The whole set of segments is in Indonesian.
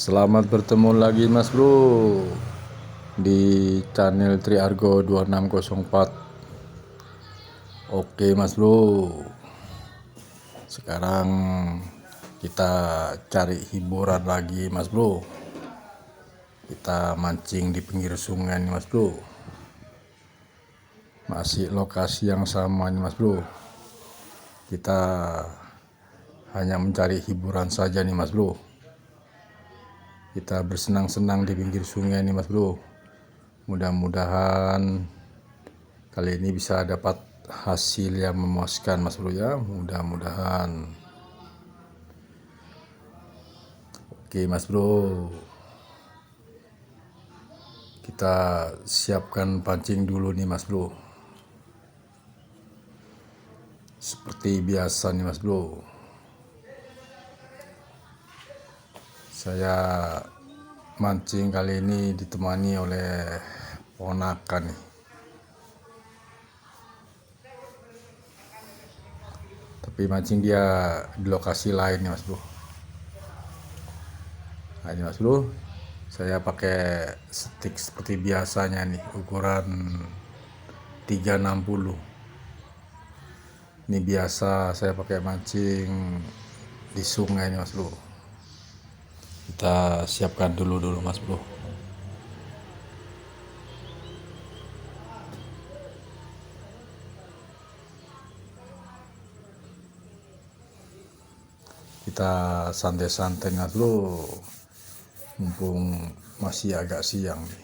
Selamat bertemu lagi Mas Bro di channel Triargo 2604. Oke Mas Bro, sekarang kita cari hiburan lagi Mas Bro. Kita mancing di pinggir sungai nih Mas Bro. Masih lokasi yang sama nih Mas Bro. Kita hanya mencari hiburan saja nih Mas Bro. Kita bersenang-senang di pinggir sungai nih Mas Bro. Mudah-mudahan kali ini bisa dapat hasil yang memuaskan Mas Bro ya, mudah-mudahan. Oke Mas Bro, kita siapkan pancing dulu nih Mas Bro. Seperti biasa nih Mas Bro, saya mancing kali ini ditemani oleh ponakan nih. Tapi mancing dia di lokasi lain nih Mas Bro. Nah ini Mas Bro, saya pakai stick seperti biasanya nih, ukuran 360. Ini biasa saya pakai mancing di sungai nih Mas Bro. Kita siapkan dulu Mas Bro. Kita santai-santai Mas Bro, mumpung masih agak siang nih.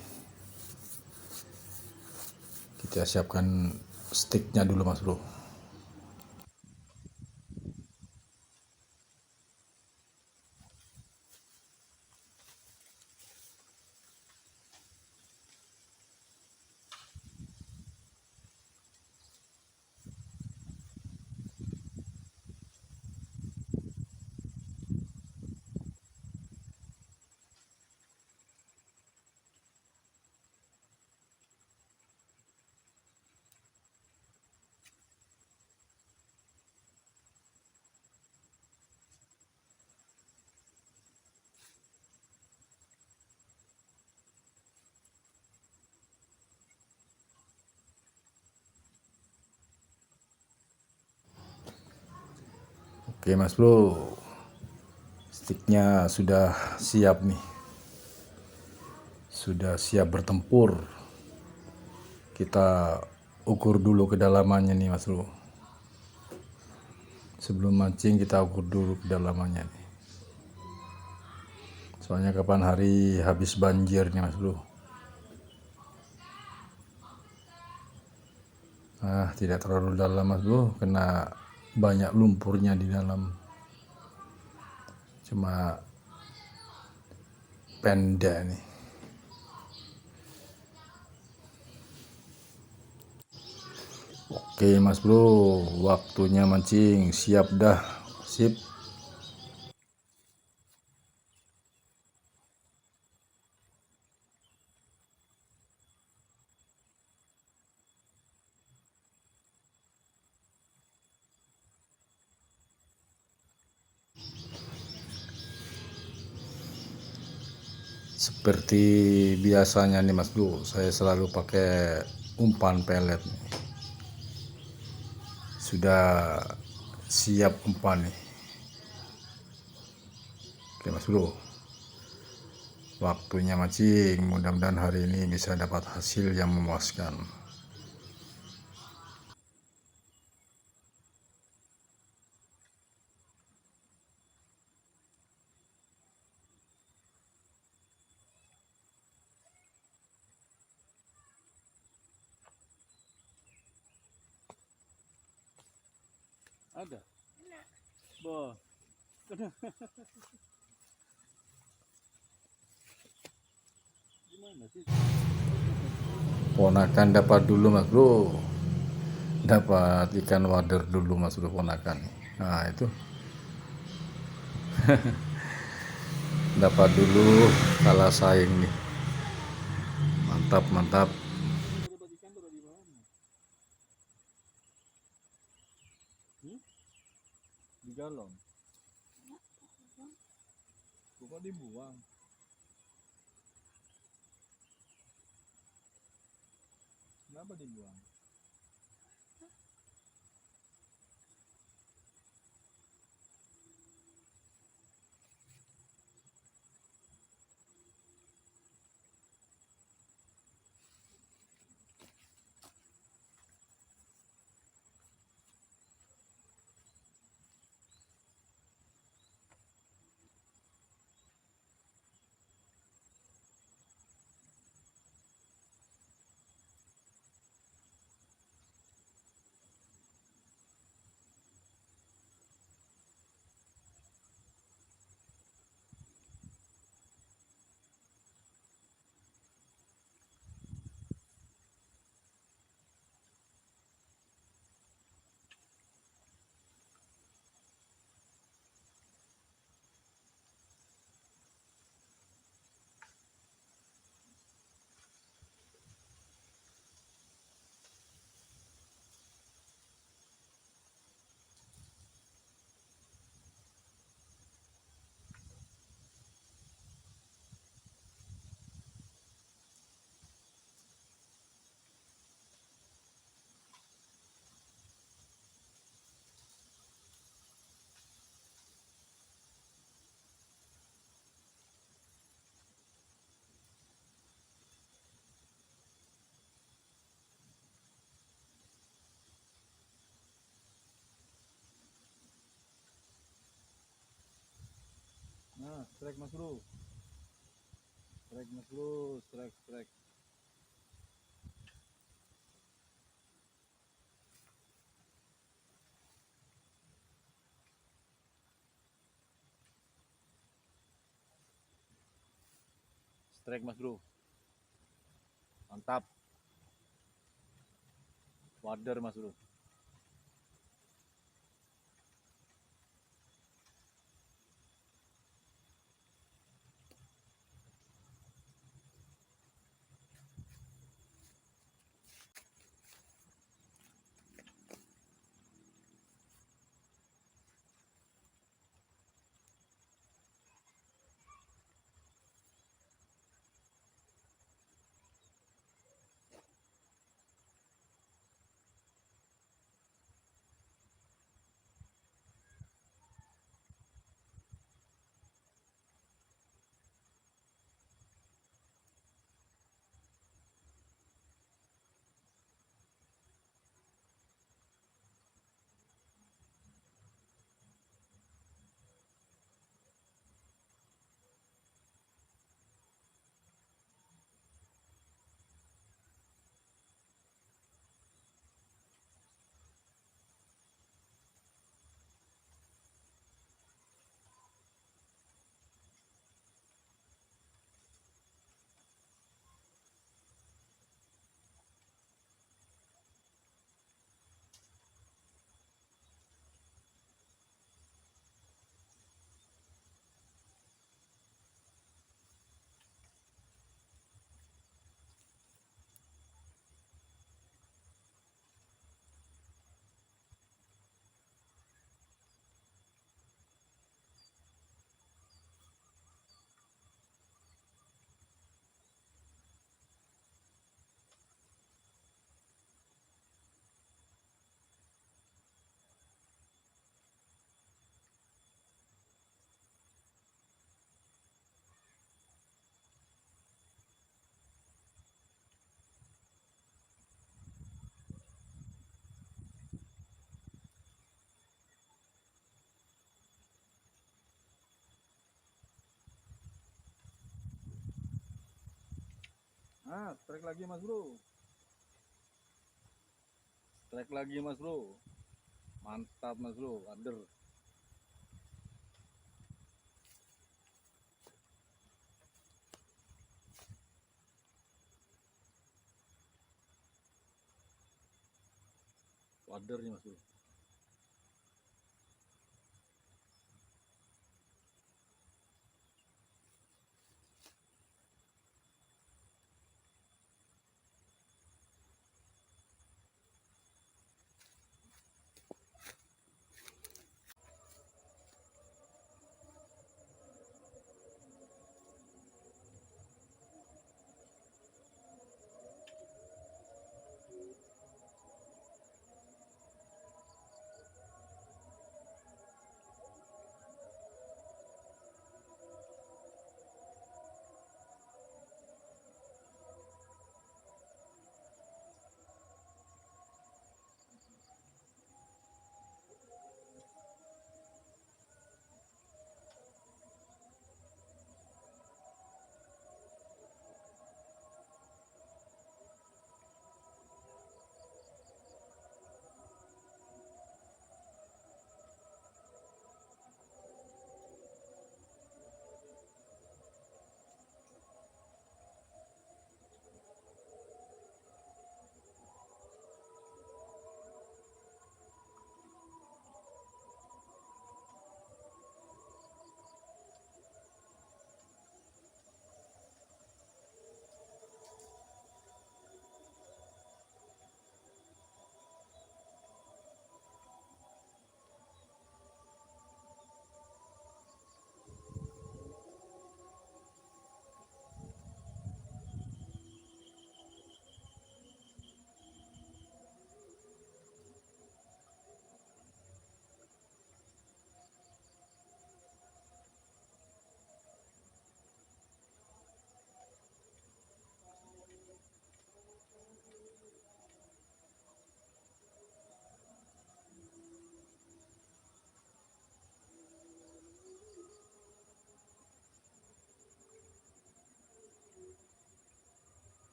Kita siapkan sticknya dulu Mas Bro. Oke Mas Bro, sticknya sudah siap nih, sudah siap bertempur. Kita ukur dulu kedalamannya nih Mas Bro. Sebelum mancing kita ukur dulu kedalamannya nih. Soalnya kapan hari habis banjir nih Mas Bro. Tidak terlalu dalam Mas Bro, kena banyak lumpurnya di dalam. Cuma pendek nih. Oke Mas Bro, waktunya mancing, siap dah, sip. Seperti biasanya nih Mas Bro, saya selalu pakai umpan pelet. Sudah siap umpan nih. Oke Mas Bro, waktunya mancing, mudah-mudahan hari ini bisa dapat hasil yang memuaskan. Ada? Boh. Gimana sih? Ponakan dapat dulu Mas Bro, dapat ikan wader dulu Mas Bro ponakan. Nah itu dapat dulu, kalah saing nih. Mantap mantap. Dapat ikan tuh dari mana? Di galon. Kok dibuang? Kenapa dibuang? Nah, strike mas bro. Strike mas bro, strike. Strike mas bro. Mantap. Wader mas bro. Ah, strike lagi mas bro. Strike lagi mas bro. Mantap mas bro, wader. Wader nih mas bro.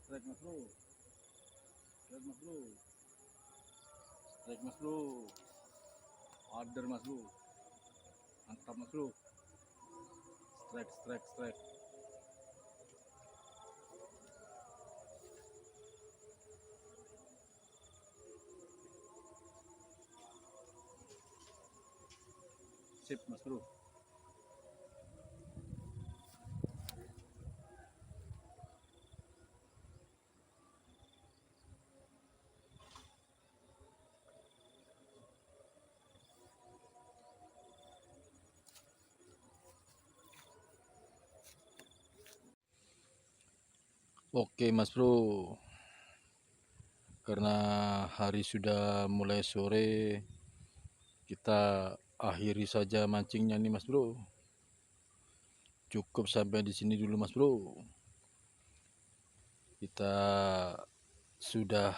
Strike mas bro. Strike mas bro. Strike mas bro. Order mas bro. Mantap mas bro. Strike, strike, strike. Sip mas bro. Oke mas bro, karena hari sudah mulai sore, kita akhiri saja mancingnya nih mas bro. Cukup sampai di sini dulu mas bro. Kita sudah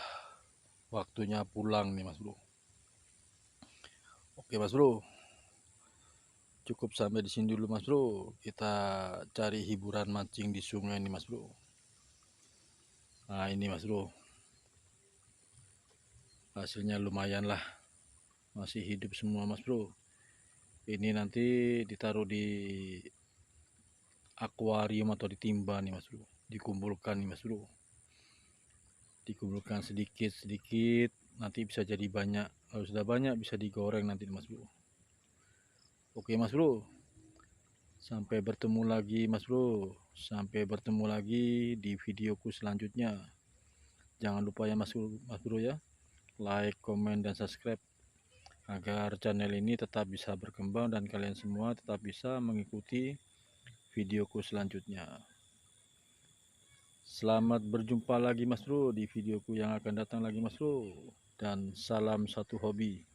waktunya pulang nih mas bro. Oke mas bro, cukup sampai di sini dulu mas bro. Kita cari hiburan mancing di sungai nih mas bro. Nah ini mas bro, hasilnya lumayan lah, masih hidup semua mas bro. Ini nanti ditaruh di akuarium atau ditimba nih mas bro, dikumpulkan nih mas bro, dikumpulkan sedikit-sedikit, nanti bisa jadi banyak. Kalau sudah banyak bisa digoreng nanti mas bro. Oke mas bro, sampai bertemu lagi mas bro, sampai bertemu lagi di videoku selanjutnya. Jangan lupa ya mas bro ya, like, komen, dan subscribe agar channel ini tetap bisa berkembang dan kalian semua tetap bisa mengikuti videoku selanjutnya. Selamat berjumpa lagi mas bro di videoku yang akan datang lagi mas bro, dan salam satu hobi.